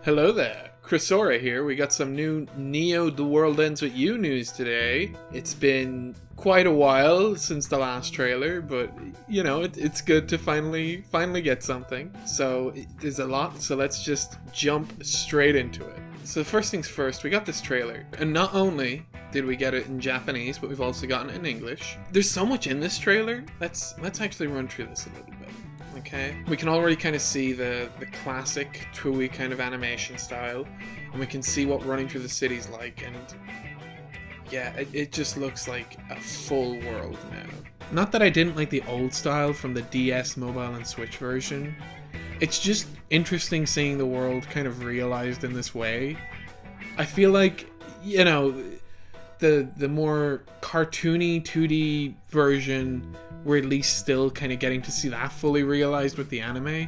Hello there, Chrysora here. We got some new Neo The World Ends With You news today. It's been quite a while since the last trailer, but you know, it's good to finally get something. So there's a lot, so let's just jump straight into it. So first things first, we got this trailer, and not only did we get it in Japanese, but we've also gotten it in English. There's so much in this trailer. Let's actually run through this a little bit. Okay, we can already kind of see the classic TWEWY kind of animation style, and we can see what running through the city's like, and yeah, it just looks like a full world now. Not that I didn't like the old style from the DS, mobile, and Switch version. It's just interesting seeing the world kind of realized in this way. I feel like, you know, the more cartoony 2D version, we're at least still kind of getting to see that fully realized with the anime.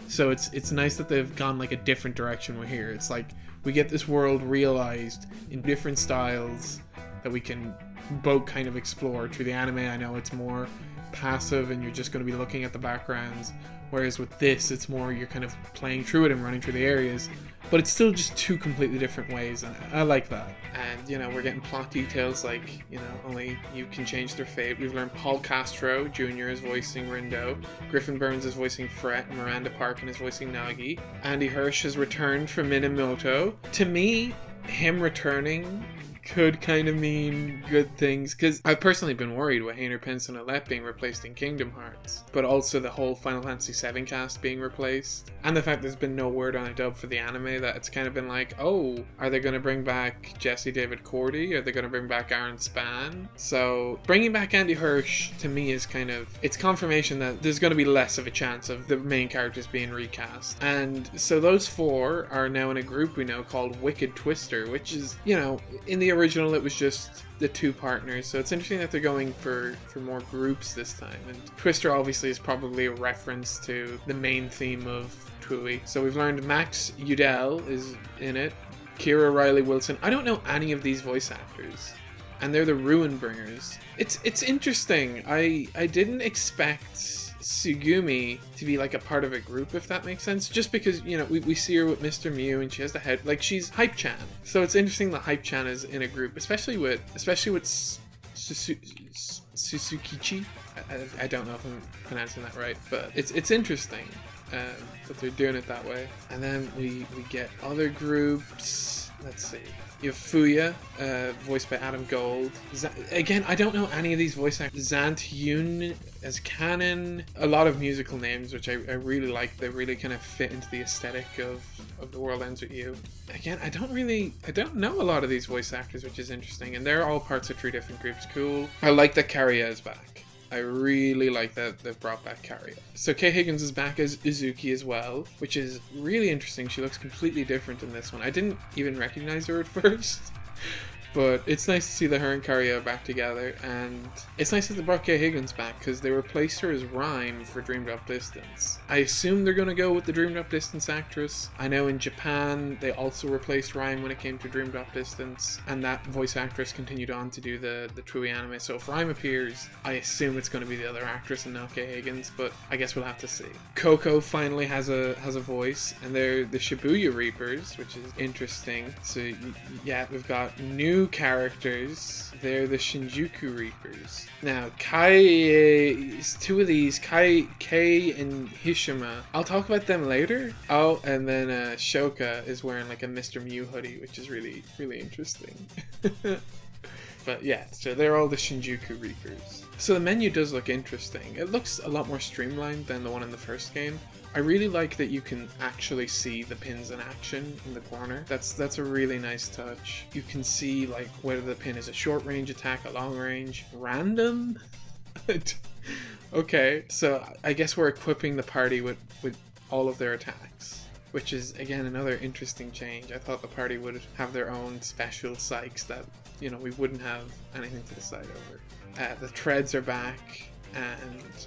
So it's nice that they've gone like a different direction with here. It's like we get this world realized in different styles that we can both kind of explore through the anime. I know it's more passive and you're just going to be looking at the backgrounds, whereas with this it's more you're kind of playing through it and running through the areas, but it's still just two completely different ways, and I like that. And you know, we're getting plot details like, you know, only you can change their fate. We've learned Paul Castro Jr. is voicing Rindo, Griffin Burns is voicing Fret, and Miranda Parkin is voicing Nagi. Andy Hirsch has returned from Minamoto. To me, him returning could kind of mean good things, because I've personally been worried with Hayner Pinson and Alette being replaced in Kingdom Hearts, but also the whole Final Fantasy VII cast being replaced, and the fact there's been no word on a dub for the anime, that it's kind of been like, oh, are they going to bring back Jesse David Cordy? Are they going to bring back Aaron Span? So bringing back Andy Hirsch to me is kind of, it's confirmation that there's going to be less of a chance of the main characters being recast. And so those four are now in a group we know called Wicked Twister, which is, you know, in the original it was just the two partners, so it's interesting that they're going for more groups this time. And Twister obviously is probably a reference to the main theme of TWEWY. So we've learned Max Udell is in it, Kira Riley Wilson. I don't know any of these voice actors, and they're the Ruin Bringers. It's interesting. I didn't expect Sugumi to be like a part of a group, if that makes sense, just because, you know, we see her with Mr. Mew and she has the head, like, she's Hype-chan, so it's interesting that Hype-chan is in a group, especially with Suzukichi. I don't know if I'm pronouncing that right, but it's interesting that they're doing it that way. And then we get other groups. Let's see. You have Fuya, voiced by Adam Gold. Again, I don't know any of these voice actors. Zant Yoon as Canon. A lot of musical names, which I really like. They really kind of fit into the aesthetic of The World Ends With You. Again, I don't know a lot of these voice actors, which is interesting. And they're all parts of three different groups. Cool. I like that Karia is back. I really like that they've brought back Karia. So Kay Higgins is back as Izuki as well, which is really interesting. She looks completely different in this one. I didn't even recognize her at first. But it's nice to see that her and Karia are back together, and it's nice that they brought Kay Higgins back, because they replaced her as Rhyme for Dreamed Up Distance. I assume they're going to go with the Dreamed Up Distance actress. I know in Japan they also replaced Rhyme when it came to Dreamed Up Distance, and that voice actress continued on to do the TWEWY anime. So if Rhyme appears, I assume it's going to be the other actress and not Kay Higgins, but I guess we'll have to see. Coco finally has a voice, and they're the Shibuya Reapers, which is interesting. So yeah, we've got new characters. They're the Shinjuku Reapers. Now, two of these, Kei and Hishima, I'll talk about them later. Oh, and then Shoka is wearing like a Mr. Mew hoodie, which is really, really interesting. But yeah, so they're all the Shinjuku Reapers. So the menu does look interesting. It looks a lot more streamlined than the one in the first game. I really like that you can actually see the pins in action in the corner. That's a really nice touch. You can see like whether the pin is a short range attack, a long range, random. Okay, so I guess we're equipping the party with all of their attacks, which is again another interesting change. I thought the party would have their own special psychs that, you know, we wouldn't have anything to decide over. The treads are back.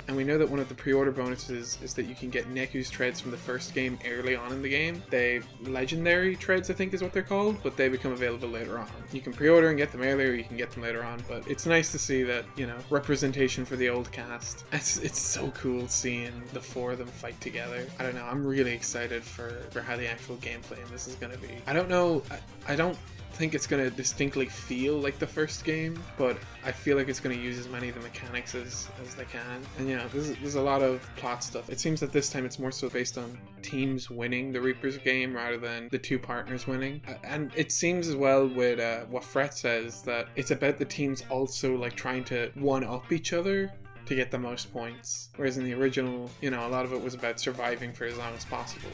And we know that one of the pre-order bonuses is that you can get Neku's treads from the first game early on in the game. They legendary treads, I think is what they're called, but they become available later on. You can pre-order and get them earlier, you can get them later on, but it's nice to see that, you know, representation for the old cast. It's so cool seeing the four of them fight together. I don't know, I'm really excited for how the actual gameplay in this is going to be. I don't know, I don't think it's going to distinctly feel like the first game, but I feel like it's going to use as many of the mechanics as they can. And yeah, there's a lot of plot stuff. It seems that this time it's more so based on teams winning the Reaper's game rather than the two partners winning. And it seems as well with what Fret says that it's about the teams also like trying to one-up each other to get the most points. Whereas in the original, you know, a lot of it was about surviving for as long as possible.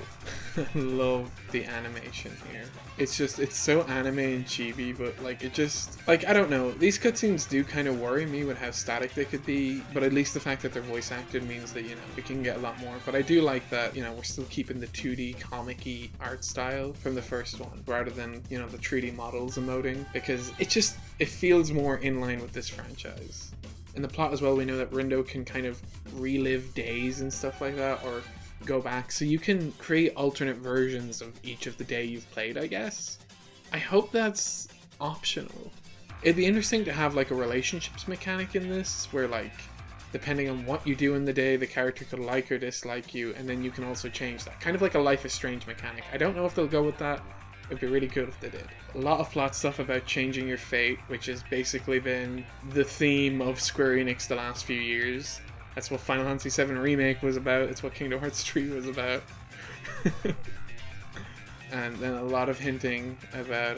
I love the animation here. It's just, it's so anime and chibi, but like it just, like, I don't know. These cutscenes do kind of worry me with how static they could be, but at least the fact that they're voice acted means that, you know, we can get a lot more. But I do like that, you know, we're still keeping the 2D comic-y art style from the first one, rather than, you know, the 3D models emoting, because it feels more in line with this franchise. In the plot as well, we know that Rindo can kind of relive days and stuff like that, or go back. So you can create alternate versions of each of the day you've played, I guess. I hope that's optional. It'd be interesting to have like a relationships mechanic in this, where like, depending on what you do in the day, the character could like or dislike you, and then you can also change that. Kind of like a Life is Strange mechanic. I don't know if they'll go with that. It'd be really good if they did. A lot of plot stuff about changing your fate, which has basically been the theme of Square Enix the last few years. That's what Final Fantasy VII Remake was about. It's what Kingdom Hearts 3 was about. And then a lot of hinting about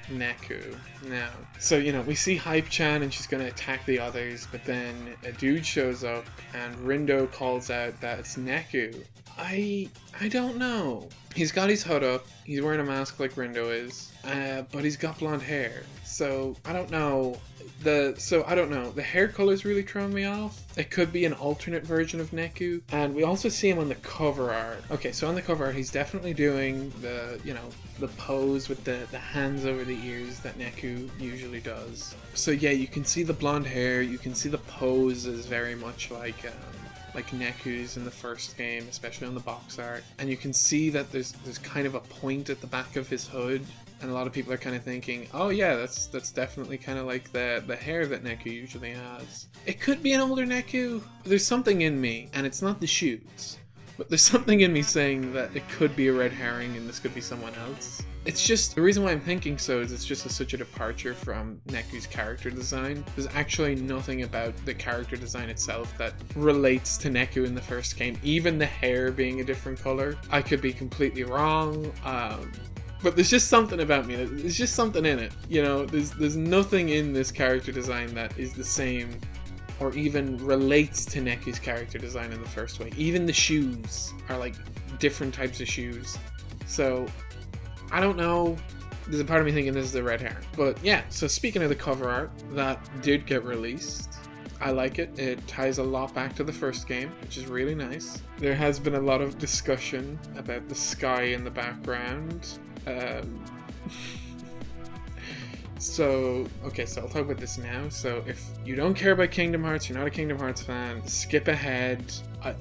Neku now. So, you know, we see Hype-chan and she's gonna attack the others, but then a dude shows up and Rindo calls out that it's Neku. I don't know. He's got his hood up, he's wearing a mask like Rindo is, but he's got blonde hair. So, I don't know. The hair color's really throwing me off. It could be an alternate version of Neku. And we also see him on the cover art. Okay, so on the cover art, he's definitely doing the, you know, the pose with the hands over the ears that Neku usually does. So yeah, you can see the blonde hair, you can see the pose is very much like Neku's in the first game, especially on the box art. And you can see that there's kind of a point at the back of his hood. And a lot of people are kind of thinking, oh yeah, that's definitely kind of like the hair that Neku usually has. It could be an older Neku. There's something in me, and it's not the shoes, but there's something in me saying that it could be a red herring and this could be someone else. It's just, the reason why I'm thinking so is it's just such a departure from Neku's character design. There's actually nothing about the character design itself that relates to Neku in the first game, even the hair being a different color. I could be completely wrong, but there's just something about me. There's just something in it. You know, there's nothing in this character design that is the same or even relates to Neku's character design in the first way. Even the shoes are like different types of shoes. So, I don't know. There's a part of me thinking this is the red hair. But yeah, so speaking of the cover art, that did get released. I like it. It ties a lot back to the first game, which is really nice. There has been a lot of discussion about the sky in the background. So I'll talk about this now. So if you don't care about Kingdom Hearts, you're not a Kingdom Hearts fan, skip ahead.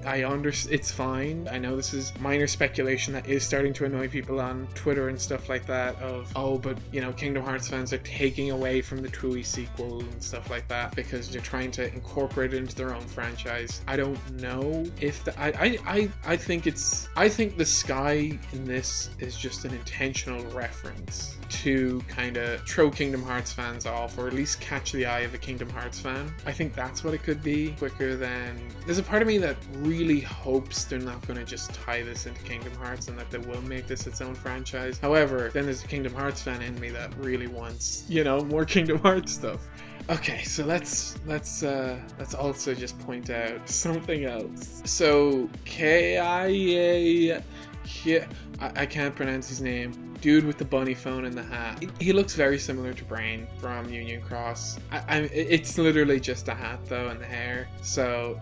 I understand, it's fine. I know this is minor speculation that is starting to annoy people on Twitter and stuff like that of, oh, but, you know, Kingdom Hearts fans are taking away from the TWEWY sequel and stuff like that because they're trying to incorporate it into their own franchise. I don't know if I think the sky in this is just an intentional reference to kind of throw Kingdom Hearts fans off, or at least catch the eye of a Kingdom Hearts fan. I think that's what it could be, quicker than... There's a part of me that really hopes they're not going to just tie this into Kingdom Hearts and that they will make this its own franchise. However, then there's a Kingdom Hearts fan in me that really wants, you know, more Kingdom Hearts stuff. Okay, so let's also just point out something else. So I can't pronounce his name. Dude with the bunny phone and the hat. He looks very similar to Brain from Union Cross. It's literally just a hat though and the hair. So,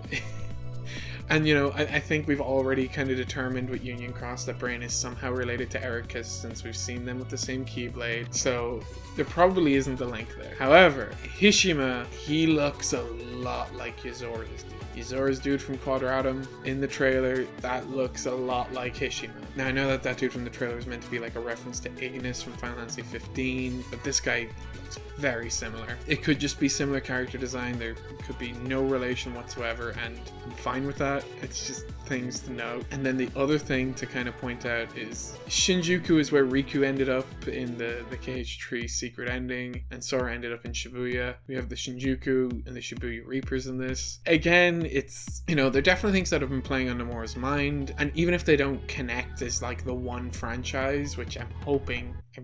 and you know, I think we've already kind of determined with Union Cross that Brain is somehow related to Ericus since we've seen them with the same Keyblade. So there probably isn't a link there. However, Hishima, he looks a lot like Yozora, this dude. Yuzura's dude from Quadratum in the trailer, that looks a lot like Hishima. Now I know that that dude from the trailer was meant to be like a reference to Ignis from Final Fantasy 15, but this guy looks very similar. It could just be similar character design, there could be no relation whatsoever, and I'm fine with that. It's just things to note. And then the other thing to kind of point out is Shinjuku is where Riku ended up in the KH3 secret ending, and Sora ended up in Shibuya. We have the Shinjuku and the Shibuya Reapers in this. Again, it's, you know, they're definitely things that have been playing on Nomura's mind, and even if they don't connect as like the one franchise, which I'm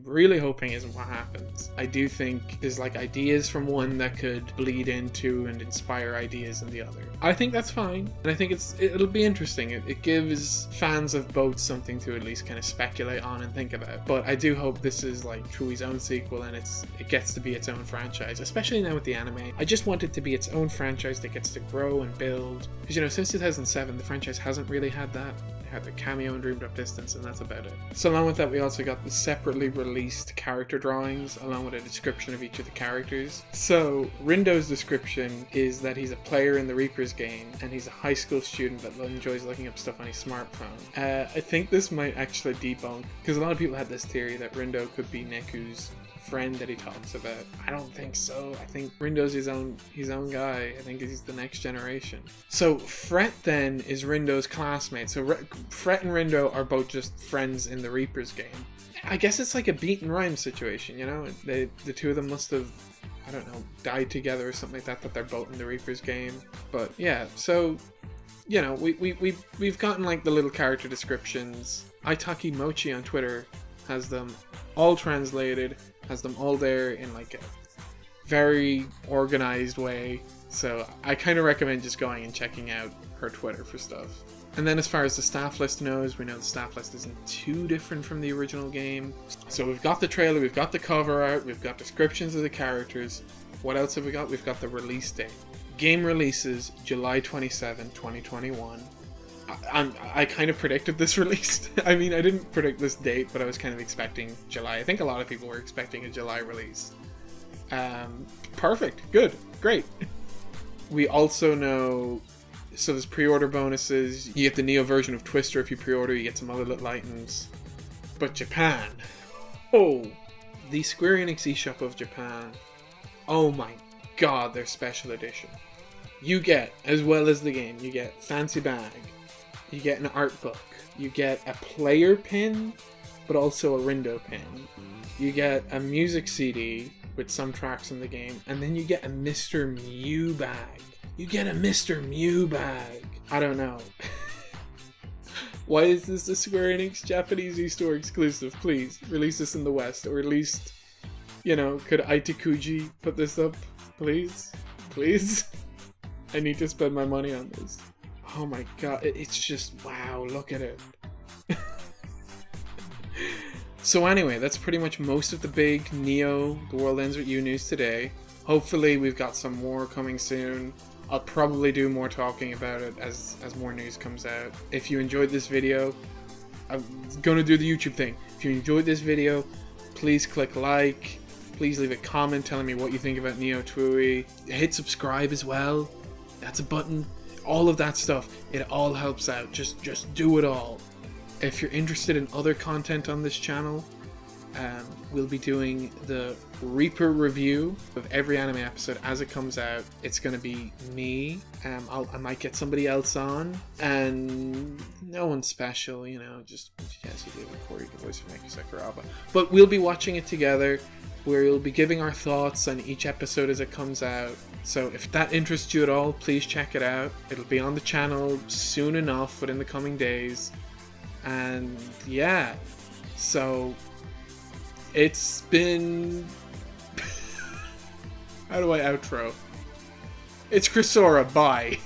really hoping isn't what happens, I do think there's like ideas from one that could bleed into and inspire ideas in the other. I think that's fine, and I think it'll be interesting. It gives fans of both something to at least kind of speculate on and think about. But I do hope this is like TWEWY's own sequel, and it gets to be its own franchise, especially now with the anime. I just want it to be its own franchise that gets to grow and build, because, you know, since 2007 the franchise hasn't really had that. Had the cameo in Dreamed Up Distance, and that's about it. So along with that, we also got the separately released character drawings along with a description of each of the characters. So Rindo's description is that he's a player in the Reapers game, and he's a high school student that enjoys looking up stuff on his smartphone. I think this might actually debunk, because a lot of people had this theory that Rindo could be Neku's friend that he talks about. I don't think so. I think Rindo's his own guy. I think he's the next generation. So Fret then is Rindo's classmate. So Fret and Rindo are both just friends in the Reapers game. I guess it's like a beat and rhyme situation, you know? The two of them must have, I don't know, died together or something like that, but they're both in the Reapers game. But yeah, so, you know, we've gotten like the little character descriptions. Itaki Mochi on Twitter has them all translated, has them all there in like a very organized way. So I kind of recommend just going and checking out her Twitter for stuff. And then as far as the staff list knows, we know the staff list isn't too different from the original game. So we've got the trailer, we've got the cover art, we've got descriptions of the characters. What else have we got? We've got the release date. Game releases July 27, 2021. I kind of predicted this release. I mean, I didn't predict this date, but I was kind of expecting July. I think a lot of people were expecting a July release. Perfect. Good. Great. We also know, so there's pre-order bonuses. You get the Neo version of Twister if you pre-order. You get some other little items. But Japan. Oh, the Square Enix eShop of Japan. Oh my god, their special edition. You get, as well as the game, you get fancy bag. You get an art book. You get a player pin, but also a Rindo pin. You get a music CD with some tracks in the game, and then you get a Mr. Mew bag. You get a Mr. Mew bag. I don't know. Why is this a Square Enix Japanese eStore exclusive? Please, release this in the West, or at least, you know, could Aitakuji put this up? Please? Please? I need to spend my money on this. Oh my god, it's just, wow, look at it. So anyway, that's pretty much most of the big Neo The World Ends With You news today. Hopefully we've got some more coming soon. I'll probably do more talking about it as more news comes out. If you enjoyed this video, I'm gonna do the YouTube thing. If you enjoyed this video, please click like. Please leave a comment telling me what you think about Neo TWEWY. Hit subscribe as well. That's a button. All of that stuff, it all helps out. Just do it all. If you're interested in other content on this channel, we'll be doing the Reaper review of every anime episode as it comes out. It's going to be me. I might get somebody else on, and no one special, you know, just Jesse David Corey, the voice of Mecha Sakuraba. But we'll be watching it together, where we'll be giving our thoughts on each episode as it comes out. So if that interests you at all, please check it out. It'll be on the channel soon enough, within the coming days. And yeah, so it's been... How do I outro? It's Chris Sora, bye.